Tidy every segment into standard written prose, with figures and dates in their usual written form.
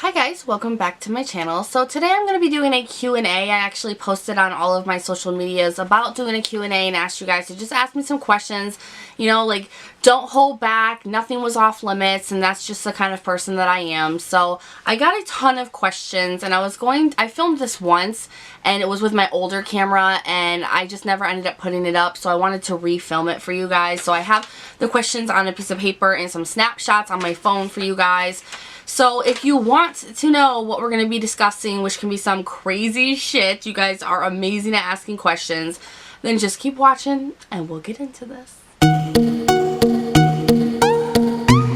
Hi guys, welcome back to my channel. So today I'm going to be doing a Q&A. I actually posted on all of my social medias about doing a Q&A and asked you guys to just ask me some questions. You know, like, don't hold back, nothing was off limits, and that's just the kind of person that I am. So I got a ton of questions, and I filmed this once, and it was with my older camera, and I just never ended up putting it up, so I wanted to refilm it for you guys. So I have the questions on a piece of paper and some snapshots on my phone for you guys. So if you want to know what we're going to be discussing, which can be some crazy shit, you guys are amazing at asking questions, then just keep watching and we'll get into this.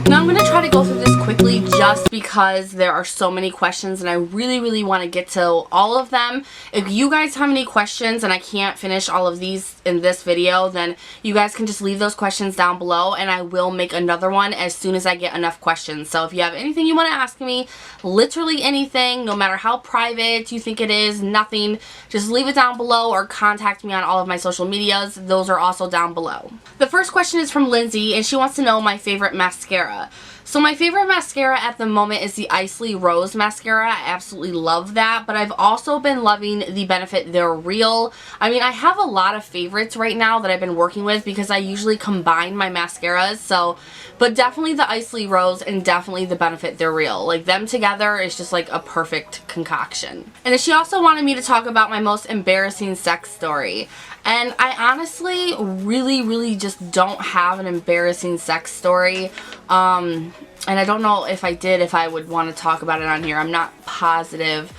Now I'm going to try to go through this quickly just because there are so many questions and I really want to get to all of them. If you guys have any questions and I can't finish all of these in this video, then you guys can just leave those questions down below and I will make another one as soon as I get enough questions. So if you have anything you want to ask me, literally anything, no matter how private you think it is, nothing, just leave it down below or contact me on all of my social medias. Those are also down below. The first question is from Lindsay and she wants to know my favorite mascara. So my favorite mascara at the moment is the Isley Rose mascara. I absolutely love that, but I've also been loving the Benefit They're Real. I mean, I have a lot of favorites right now that I've been working with because I usually combine my mascaras, but definitely the Isley Rose and definitely the Benefit They're Real. Like, them together is just like a perfect concoction. And then she also wanted me to talk about my most embarrassing sex story. And I honestly really just don't have an embarrassing sex story. And I don't know if I would want to talk about it on here. I'm not positive,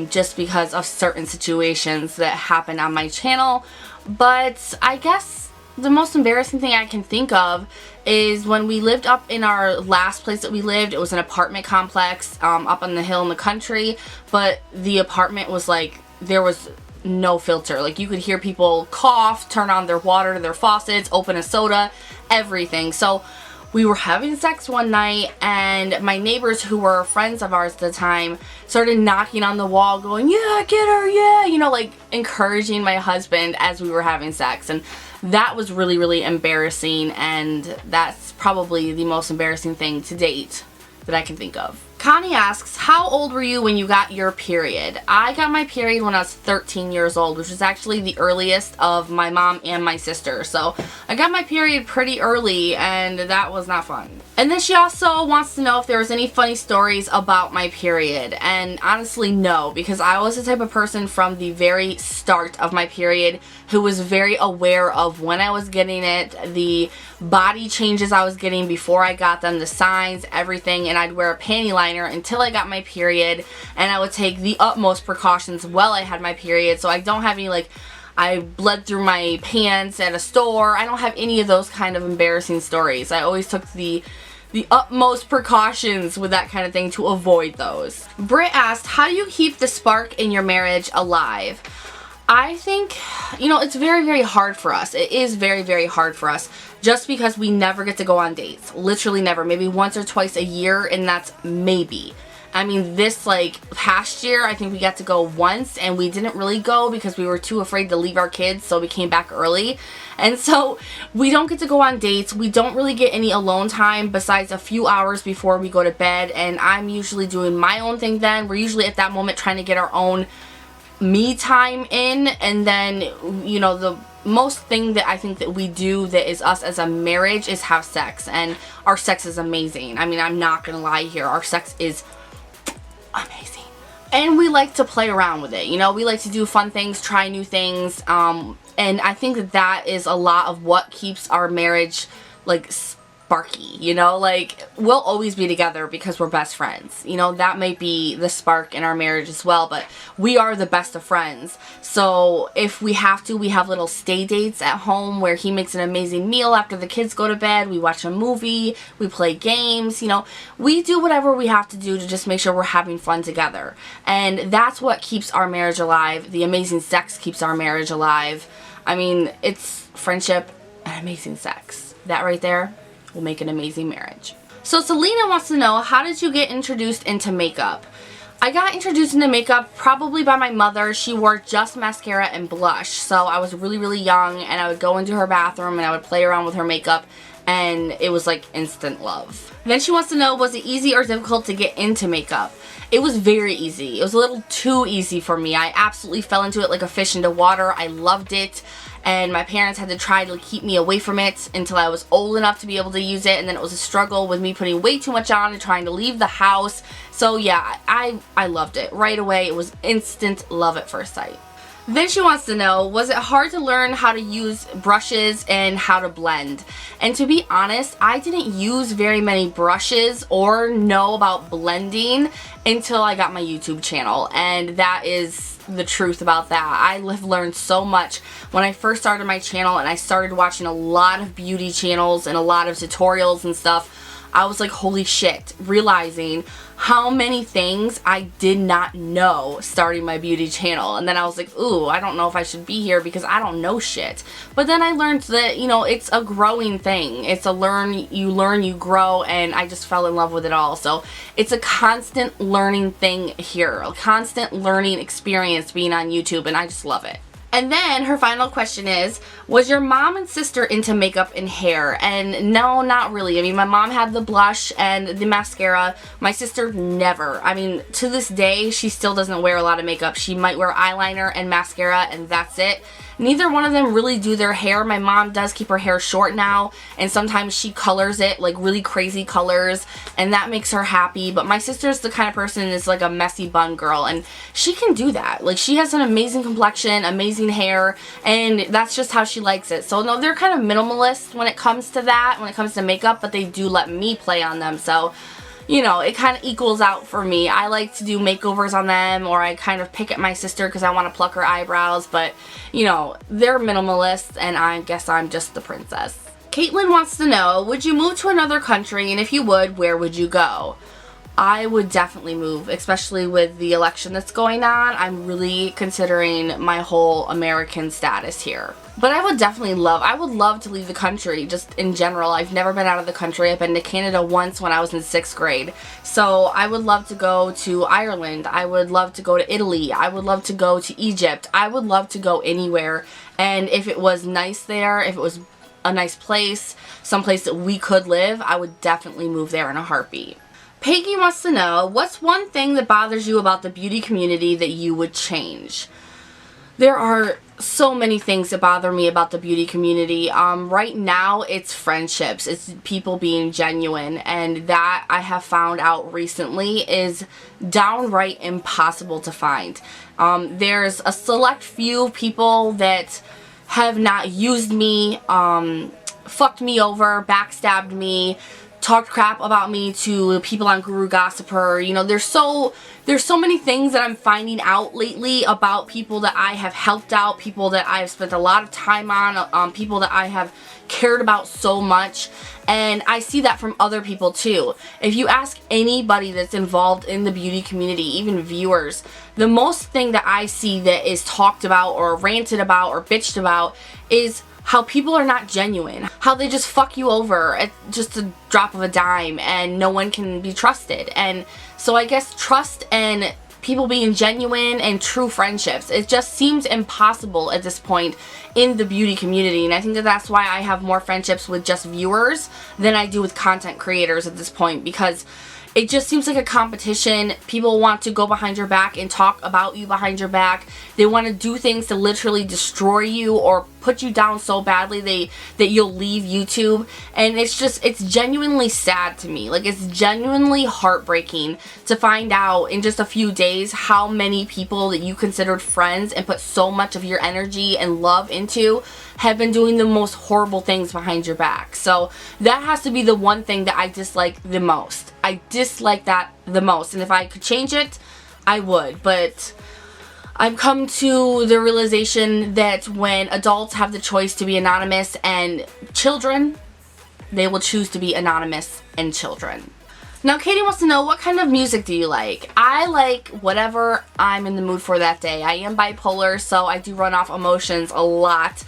just because of certain situations that happen on my channel. But I guess the most embarrassing thing I can think of is when we lived up in our last place that we lived. It was an apartment complex up on the hill in the country, but the apartment was like, there was no filter. Like, you could hear people cough, turn on their water, their faucets, open a soda, everything. So we were having sex one night and my neighbors, who were friends of ours at the time, started knocking on the wall going, "Yeah, get her, yeah," you know, like encouraging my husband as we were having sex. And that was really embarrassing, and that's probably the most embarrassing thing to date that I can think of. Connie asks, how old were you when you got your period? I got my period when I was 13 years old, which was actually the earliest of my mom and my sister. So I got my period pretty early and that was not fun. And then she also wants to know if there was any funny stories about my period. And honestly, no, because I was the type of person from the very start of my period who was very aware of when I was getting it, the body changes I was getting before I got them, the signs, everything, and I'd wear a panty liner until I got my period, and I would take the utmost precautions while I had my period, so I don't have any, like, I bled through my pants at a store. I don't have any of those kind of embarrassing stories. I always took the utmost precautions with that kind of thing to avoid those. Britt asked, how do you keep the spark in your marriage alive? I think, you know, it's very hard for us. It is very hard for us just because we never get to go on dates. Literally never. Maybe once or twice a year, and that's maybe. I mean, this, like, past year, I think we got to go once, and we didn't really go because we were too afraid to leave our kids, so we came back early. And so we don't get to go on dates. We don't really get any alone time besides a few hours before we go to bed, and I'm usually doing my own thing then. We're usually at that moment trying to get our own me time in, and then, you know, the most thing that I think that we do that is us as a marriage is have sex, and our sex is amazing. I mean, I'm not gonna lie here, our sex is amazing. And we like to play around with it, you know, we like to do fun things, try new things, and I think that that is a lot of what keeps our marriage, like, sparky, you know, like, we'll always be together because we're best friends, you know, that might be the spark in our marriage as well, but we are the best of friends. So if we have to, we have little stay dates at home where he makes an amazing meal after the kids go to bed, we watch a movie, we play games, you know, we do whatever we have to do to just make sure we're having fun together, and that's what keeps our marriage alive. The amazing sex keeps our marriage alive. I mean, it's friendship and amazing sex. That right there will make an amazing marriage. So Selena wants to know, how did you get introduced into makeup? I got introduced into makeup probably by my mother. She wore just mascara and blush, so I was really young, and I would go into her bathroom and I would play around with her makeup, and it was like instant love. Then she wants to know, was it easy or difficult to get into makeup? It was very easy. It was a little too easy for me. I absolutely fell into it like a fish into water. I loved it, and my parents had to try to keep me away from it until I was old enough to be able to use it, and then it was a struggle with me putting way too much on and trying to leave the house. So yeah, I loved it right away. It was instant love at first sight. Then she wants to know, was it hard to learn how to use brushes and how to blend? And to be honest, I didn't use very many brushes or know about blending until I got my YouTube channel, and that is the truth about that. I have learned so much when I first started my channel, and I started watching a lot of beauty channels and a lot of tutorials and stuff. I was like, holy shit, realizing how many things I did not know starting my beauty channel. And then I was like, ooh, I don't know if I should be here because I don't know shit. But then I learned that, you know, it's a growing thing. It's a learn, you grow, and I just fell in love with it all. So it's a constant learning thing here, a constant learning experience being on YouTube, and I just love it. And then her final question is, was your mom and sister into makeup and hair? And no, not really. I mean, my mom had the blush and the mascara. My sister never. I mean, to this day, she still doesn't wear a lot of makeup. She might wear eyeliner and mascara, and that's it. Neither one of them really do their hair. My mom does keep her hair short now, and sometimes she colors it like really crazy colors, and that makes her happy. But my sister's the kind of person that's like a messy bun girl, and she can do that. Like, she has an amazing complexion, amazing hair, and that's just how she likes it. So no, they're kind of minimalist when it comes to that, when it comes to makeup, but they do let me play on them. So, you know, it kind of equals out for me. I like to do makeovers on them, or I kind of pick at my sister because I want to pluck her eyebrows, but, you know, they're minimalist, and I guess I'm just the princess. Caitlin wants to know, would you move to another country, and if you would, where would you go? I would definitely move, especially with the election that's going on. I'm really considering my whole American status here. But I would definitely I would love to leave the country, just in general. I've never been out of the country. I've been to Canada once when I was in 6th grade. So I would love to go to Ireland. I would love to go to Italy. I would love to go to Egypt. I would love to go anywhere. And if it was nice there, if it was a nice place, someplace that we could live, I would definitely move there in a heartbeat. Peggy wants to know, what's one thing that bothers you about the beauty community that you would change? There are so many things that bother me about the beauty community. Right now, it's friendships. It's people being genuine, and that I have found out recently is downright impossible to find. There's a select few people that have not used me, fucked me over, backstabbed me, talked crap about me to people on Guru Gossiper. You know, there's so many things that I'm finding out lately about people that I have helped out, people that I have spent a lot of time on, people that I have cared about so much, and I see that from other people too. If you ask anybody that's involved in the beauty community, even viewers, the most thing that I see that is talked about or ranted about or bitched about is how people are not genuine, how they just fuck you over at just a drop of a dime, and no one can be trusted. And so I guess trust and people being genuine and true friendships, it just seems impossible at this point in the beauty community. And I think that that's why I have more friendships with just viewers than I do with content creators at this point, because it just seems like a competition. People want to go behind your back and talk about you behind your back. They want to do things to literally destroy you or put you down so badly that you'll leave YouTube. And it's genuinely sad to me. Like, it's genuinely heartbreaking to find out in just a few days how many people that you considered friends and put so much of your energy and love into have been doing the most horrible things behind your back. So that has to be the one thing that I dislike the most. I dislike that the most, and if I could change it, I would. But I've come to the realization that when adults have the choice to be anonymous and children, they will choose to be anonymous and children. Now, Katie wants to know, what kind of music do you like? I like whatever I'm in the mood for that day. I am bipolar, so I do run off emotions a lot.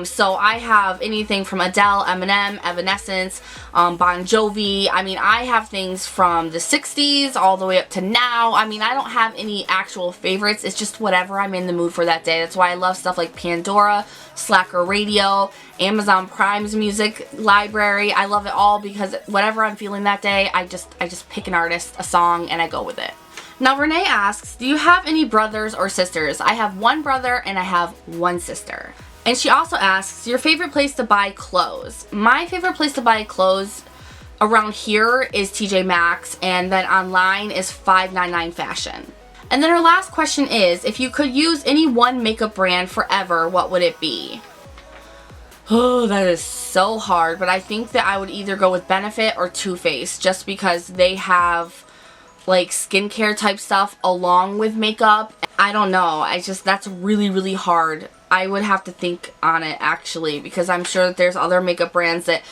So I have anything from Adele, Eminem, Evanescence, Bon Jovi. I mean, I have things from the 60s all the way up to now. I mean, I don't have any actual favorites. It's just whatever I'm in the mood for that day. That's why I love stuff like Pandora, Slacker Radio, Amazon Prime's music library. I love it all because whatever I'm feeling that day, I just pick an artist, a song, and I go with it. Now Renee asks, do you have any brothers or sisters? I have one brother and I have one sister. And she also asks, your favorite place to buy clothes? My favorite place to buy clothes around here is TJ Maxx, and then online is 599 Fashion. And then her last question is, if you could use any one makeup brand forever, what would it be? Oh, that is so hard, but I think that I would either go with Benefit or Too Faced, just because they have like skincare type stuff along with makeup. I don't know, that's really, really hard. I would have to think on it actually, because I'm sure that there's other makeup brands that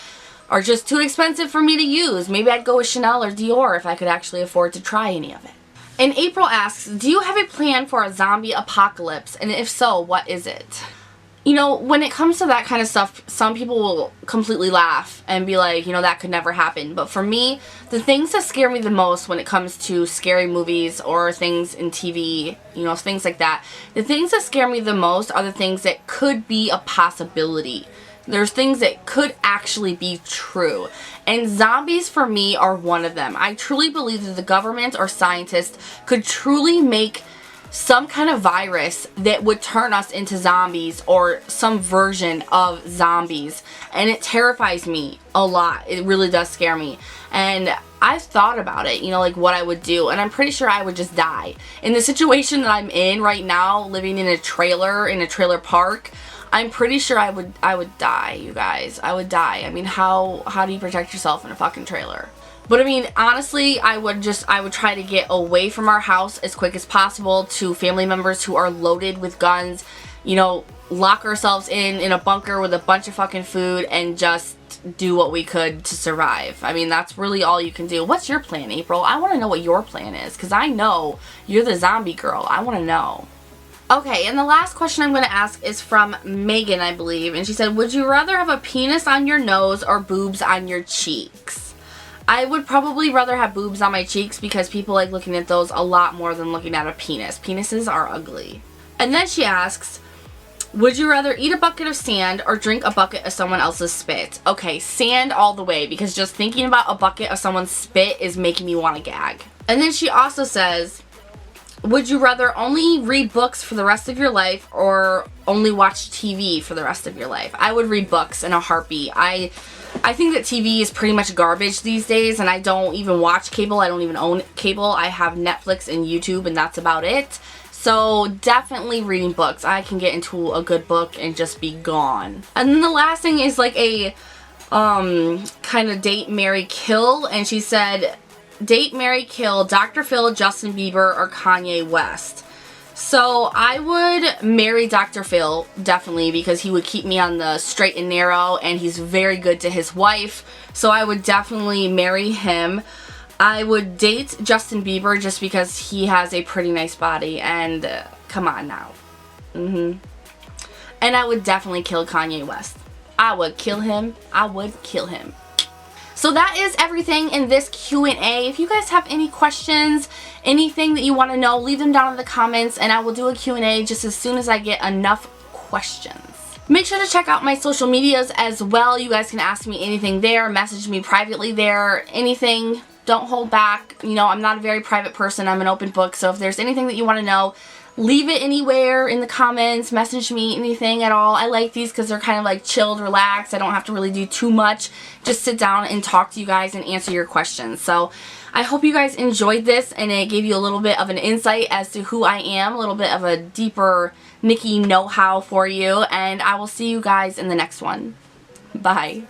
are just too expensive for me to use. Maybe I'd go with Chanel or Dior if I could actually afford to try any of it. And April asks, do you have a plan for a zombie apocalypse? And if so, what is it? You know, when it comes to that kind of stuff, some people will completely laugh and be like, you know, that could never happen. But for me, the things that scare me the most when it comes to scary movies or things in TV, you know, things like that, the things that scare me the most are the things that could be a possibility. There's things that could actually be true. And zombies, for me, are one of them. I truly believe that the government or scientists could truly make some kind of virus that would turn us into zombies or some version of zombies. And it terrifies me a lot. It really does scare me. And I've thought about it, you know, like what I would do. And I'm pretty sure I would just die. In the situation that I'm in right now, living in a trailer park, I'm pretty sure I would die, you guys. I would die. I mean, how do you protect yourself in a fucking trailer? But I mean, honestly, I would try to get away from our house as quick as possible to family members who are loaded with guns, you know, lock ourselves in a bunker with a bunch of fucking food and just do what we could to survive. I mean, that's really all you can do. What's your plan, April? I want to know what your plan is, because I know you're the zombie girl. I want to know. Okay, and the last question I'm going to ask is from Megan, I believe, and she said, would you rather have a penis on your nose or boobs on your cheeks? I would probably rather have boobs on my cheeks because people like looking at those a lot more than looking at a penis. Penises are ugly. And then she asks, would you rather eat a bucket of sand or drink a bucket of someone else's spit? Okay, sand all the way, because just thinking about a bucket of someone's spit is making me want to gag. And then she also says, would you rather only read books for the rest of your life or only watch TV for the rest of your life? I would read books in a heartbeat. I think that TV is pretty much garbage these days, and I don't even watch cable. I don't even own cable. I have Netflix and YouTube, and that's about it. So definitely reading books. I can get into a good book and just be gone. And then the last thing is like a kind of date, marry, kill. And she said, date, marry, kill Dr. Phil, Justin Bieber, or Kanye West. So I would marry Dr. Phil, definitely, because he would keep me on the straight and narrow, and he's very good to his wife. So I would definitely marry him. I would date Justin Bieber just because he has a pretty nice body, and come on now. And I would definitely kill Kanye West. I would kill him. I would kill him. So that is everything in this Q&A. If you guys have any questions, anything that you want to know, leave them down in the comments, and I will do a Q&A just as soon as I get enough questions. Make sure to check out my social medias as well. You guys can ask me anything there, message me privately there, anything. Don't hold back. You know, I'm not a very private person. I'm an open book. So if there's anything that you want to know, leave it anywhere in the comments, message me, anything at all. I like these because they're kind of like chilled, relaxed. I don't have to really do too much. Just sit down and talk to you guys and answer your questions. So I hope you guys enjoyed this and it gave you a little bit of an insight as to who I am, a little bit of a deeper Niki know-how for you. And I will see you guys in the next one. Bye.